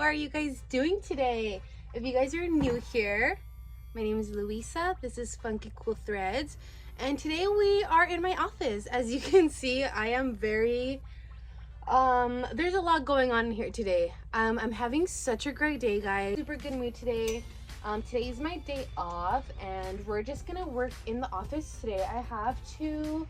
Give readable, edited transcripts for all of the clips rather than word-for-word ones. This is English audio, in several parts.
are you guys doing today? If you guys are new here, my name is Louisa. This is Funkykoolthreads, and today we are in my office. As you can see, I am very there's a lot going on here today. I'm having such a great day, guys. Super good mood today. Today is my day off, and we're just gonna work in the office today. I have to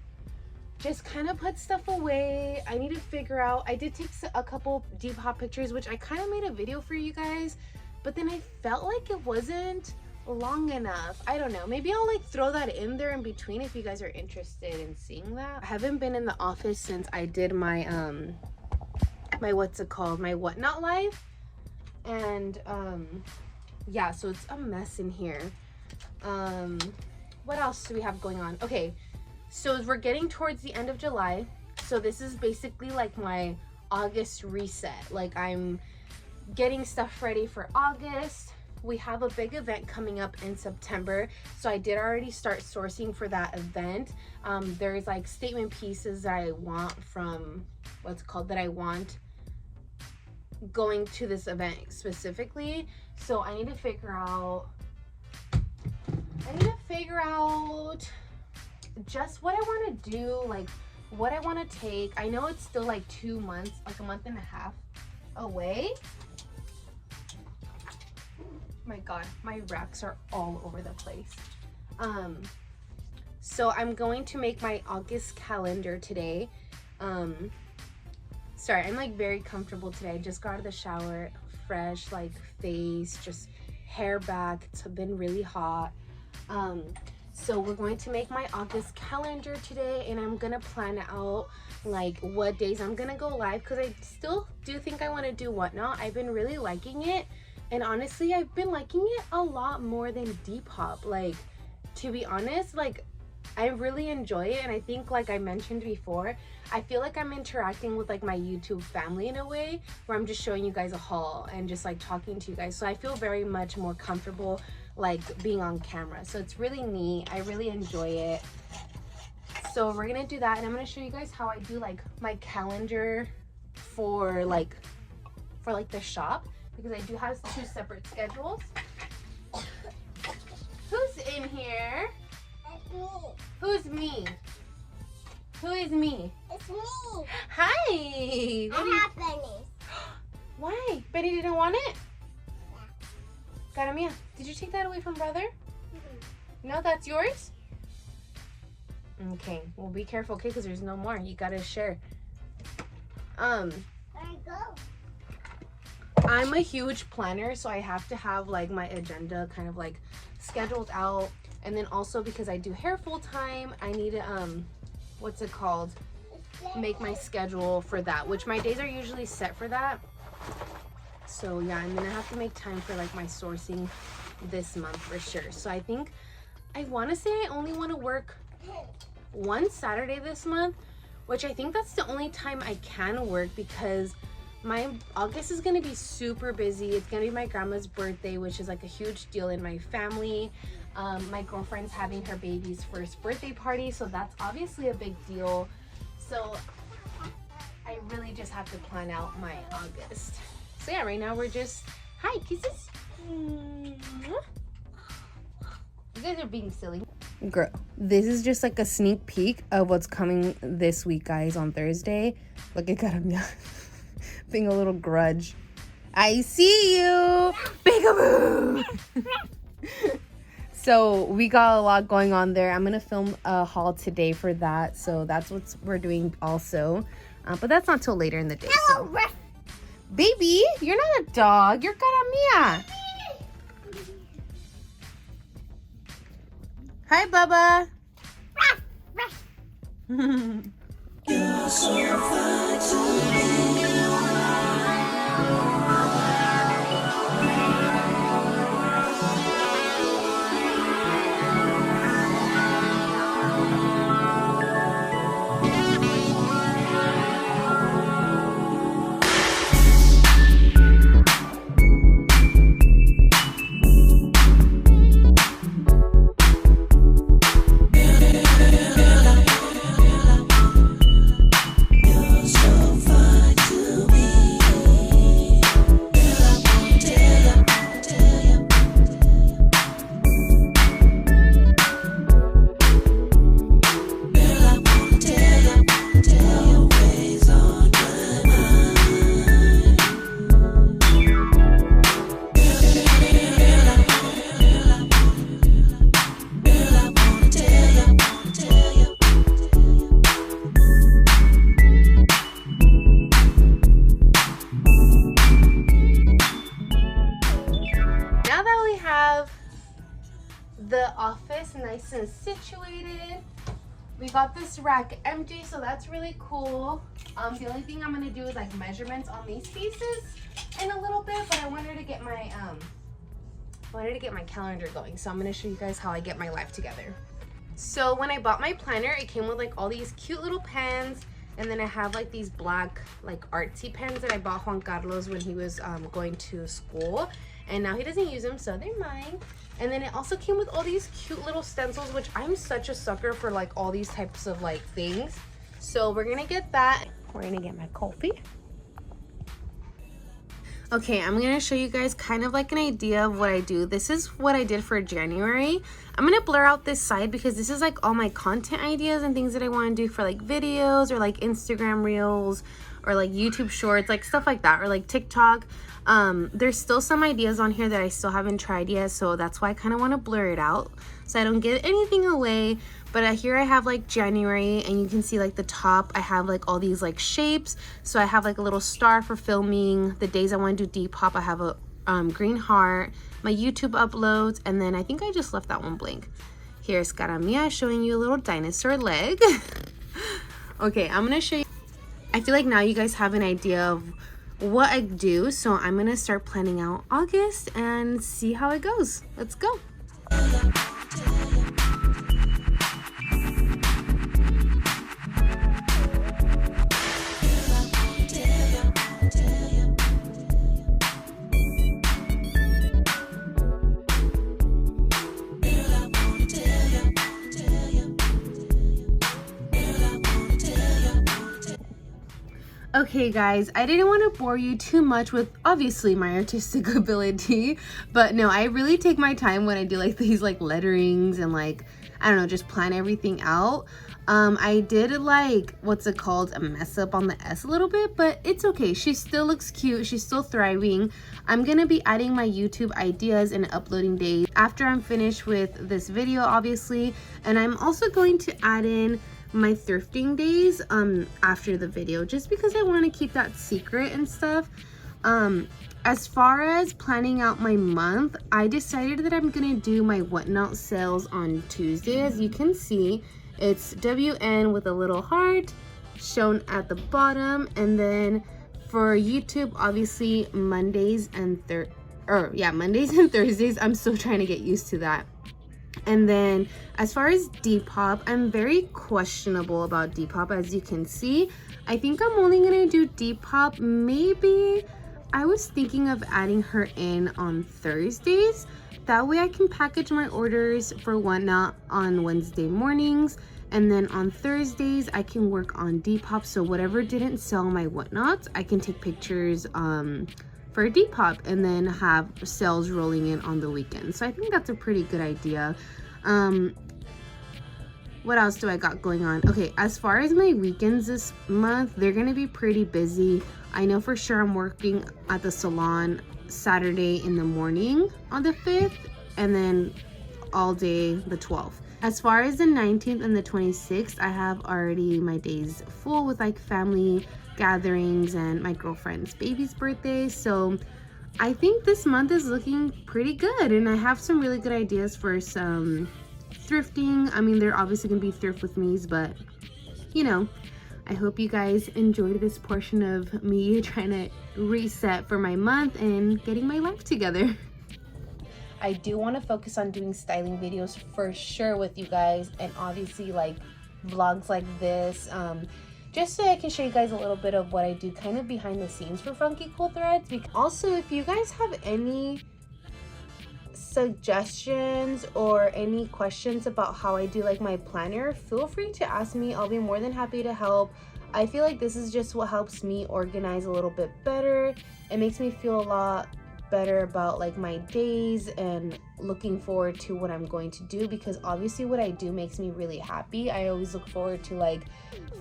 just kind of put stuff away. I need to figure out, I did take a couple Depop pictures, which I kind of made a video for you guys, but then I felt like it wasn't long enough. I don't know, maybe I'll like throw that in there in between if you guys are interested in seeing that. I haven't been in the office since I did my my whatnot live, and yeah, so it's a mess in here. What else do we have going on? Okay, so we're getting towards the end of July, so this is basically like my August reset. Like, I'm getting stuff ready for August. We have a big event coming up in September, so I did already start sourcing for that event. There's like statement pieces that I want from that I want going to this event specifically. So I need to figure out just what I want to do, like what I want to take. I know it's still like 2 months, like a month and a half away. My god, my racks are all over the place. So I'm going to make my August calendar today. Sorry, I'm like very comfortable today. I just got out of the shower, fresh like face, just hair back. It's been really hot. So we're going to make my August calendar today, and I'm gonna plan out like what days I'm gonna go live, because I still do think I want to do whatnot. I've been really liking it, and honestly I've been liking it a lot more than Depop. Like, to be honest, like I really enjoy it, and I think, like I mentioned before, I feel like I'm interacting with like my YouTube family in a way where I'm just showing you guys a haul and just like talking to you guys. So I feel very much more comfortable like being on camera. So it's really neat. I really enjoy it. So we're gonna do that, and I'm gonna show you guys how I do like my calendar for the shop, because I do have 2 separate schedules. Who's in here? It's me. Who's me? Who is me? It's me. Hi. I have bunnies. Why? Betty didn't want it? Cara mia, did you take that away from brother? No, that's yours? Okay, well be careful, okay, because there's no more. You gotta share. Where'd I go? I'm a huge planner, so I have to have like my agenda kind of like scheduled out. And then also, because I do hair full time, I need to make my schedule for that, which my days are usually set for that. So yeah, I'm gonna have to make time for like my sourcing this month for sure. So I think I want to say I only want to work one Saturday this month, which I think that's the only time I can work, because my August is gonna be super busy. It's gonna be my grandma's birthday, which is like a huge deal in my family. My girlfriend's having her baby's first birthday party, so that's obviously a big deal. So I really just have to plan out my August. So yeah, right now we're just, hi, kisses. You guys are being silly. Girl, this is just like a sneak peek of what's coming this week, guys, on Thursday. Look at Karamia being a little grudge. I see you, Peekaboo. So we got a lot going on there. I'm gonna film a haul today for that, so that's what we're doing also. But that's not till later in the day. So. Baby, you're not a dog. You're Karamia. Hi, Bubba. You're so fine to me. You're so fine to the office nice and situated. We got this rack empty, so that's really cool. The only thing I'm gonna do is like measurements on these pieces in a little bit, but I wanted to get my calendar going, so I'm gonna show you guys how I get my life together. So when I bought my planner, it came with like all these cute little pens, and then I have like these black like artsy pens that I bought Juan Carlos when he was going to school, and now he doesn't use them, so they're mine. And then it also came with all these cute little stencils, which I'm such a sucker for like all these types of like things. So we're gonna get that. We're gonna get my coffee. Okay, I'm gonna show you guys kind of like an idea of what I do. This is what I did for January. I'm gonna blur out this side because this is like all my content ideas and things that I want to do for like videos or like Instagram reels or like YouTube shorts, like stuff like that, or like TikTok. There's still some ideas on here that I still haven't tried yet, so that's why I kind of want to blur it out so I don't give anything away. But here I have like January, and you can see like the top I have like all these like shapes. So I have like a little star for filming. The days I want to do Depop, I have a green heart, my YouTube uploads, and then I think I just left that one blank. Here's Cara Mia showing you a little dinosaur leg. Okay, I'm gonna show you. I feel like now you guys have an idea of what I do, so I'm gonna start planning out August and see how it goes. Let's go. Okay guys, I didn't want to bore you too much with obviously my artistic ability, but no, I really take my time when I do like these like letterings and like, I don't know, just plan everything out. I did like, what's it called, a mess up on the S a little bit, but it's okay. She still looks cute. She's still thriving. I'm gonna be adding my YouTube ideas and uploading days after I'm finished with this video, obviously, and I'm also going to add in my thrifting days after the video, just because I want to keep that secret and stuff. As far as planning out my month, I decided that I'm gonna do my whatnot sales on Tuesday. As you can see, it's WN with a little heart shown at the bottom, and then for YouTube, obviously Mondays and Thursdays. I'm still trying to get used to that. And then as far as Depop, I'm very questionable about Depop. As you can see, I think I'm only gonna do Depop. Maybe I was thinking of adding her in on Thursdays. That way I can package my orders for whatnot on Wednesday mornings, and then on Thursdays I can work on Depop. So whatever didn't sell my whatnots, I can take pictures for Depop and then have sales rolling in on the weekend. So I think that's a pretty good idea. What else do I got going on? Okay, as far as my weekends this month, they're gonna be pretty busy. I know for sure I'm working at the salon Saturday in the morning on the 5th, and then all day the 12th. As far as the 19th and the 26th, I have already my days full with like family gatherings and my girlfriend's baby's birthday. So I think this month is looking pretty good, and I have some really good ideas for some thrifting. I mean, they're obviously gonna be thrift with me's, but you know, I hope you guys enjoyed this portion of me trying to reset for my month and getting my life together. I do want to focus on doing styling videos for sure with you guys, and obviously like vlogs like this, just so I can show you guys a little bit of what I do kind of behind the scenes for Funkykoolthreads. Also, if you guys have any suggestions or any questions about how I do like my planner, feel free to ask me. I'll be more than happy to help. I feel like this is just what helps me organize a little bit better. It makes me feel a lot better about like my days and looking forward to what I'm going to do, because obviously what I do makes me really happy. I always look forward to like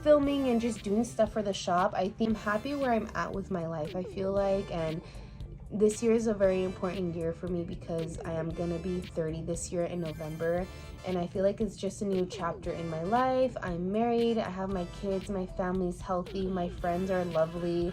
filming and just doing stuff for the shop. I think I'm happy where I'm at with my life, I feel like, and this year is a very important year for me because I am gonna be 30 this year in November, and I feel like it's just a new chapter in my life. I'm married, I have my kids, my family's healthy, my friends are lovely.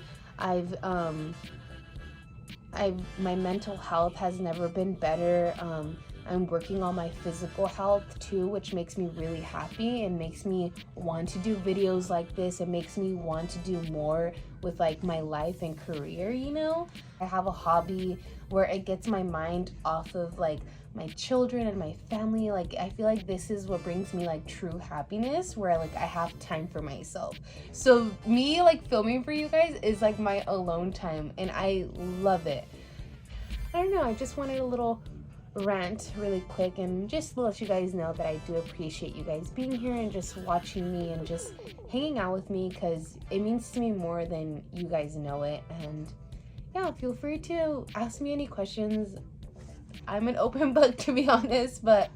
My mental health has never been better. I'm I'm working on my physical health too, which makes me really happy and makes me want to do videos like this. It makes me want to do more with like my life and career, you know? I have a hobby where it gets my mind off of like my children and my family. Like I feel like this is what brings me like true happiness, where like I have time for myself. So me like filming for you guys is like my alone time, and I love it. I don't know, I just wanted a little rant really quick and just let you guys know that I do appreciate you guys being here and just watching me and just hanging out with me, because it means to me more than you guys know it. And yeah, feel free to ask me any questions. I'm an open book, to be honest. But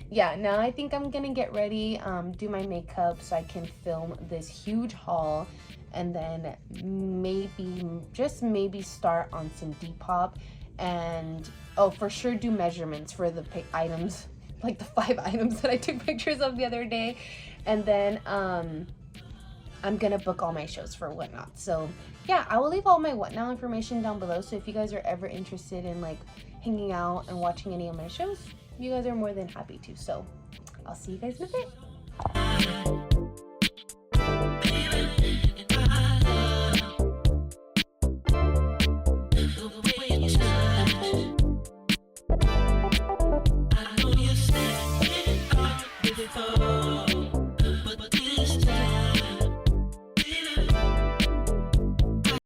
yeah, now I think I'm gonna get ready, do my makeup so I can film this huge haul, and then maybe, just maybe start on some Depop, and oh, for sure do measurements for the items, like the 5 items that I took pictures of the other day. And then I'm gonna book all my shows for Whatnot. So yeah, I will leave all my Whatnot information down below, so if you guys are ever interested in like hanging out and watching any of my shows, you guys are more than happy to. So I'll see you guys in a bit. I know you said it all before.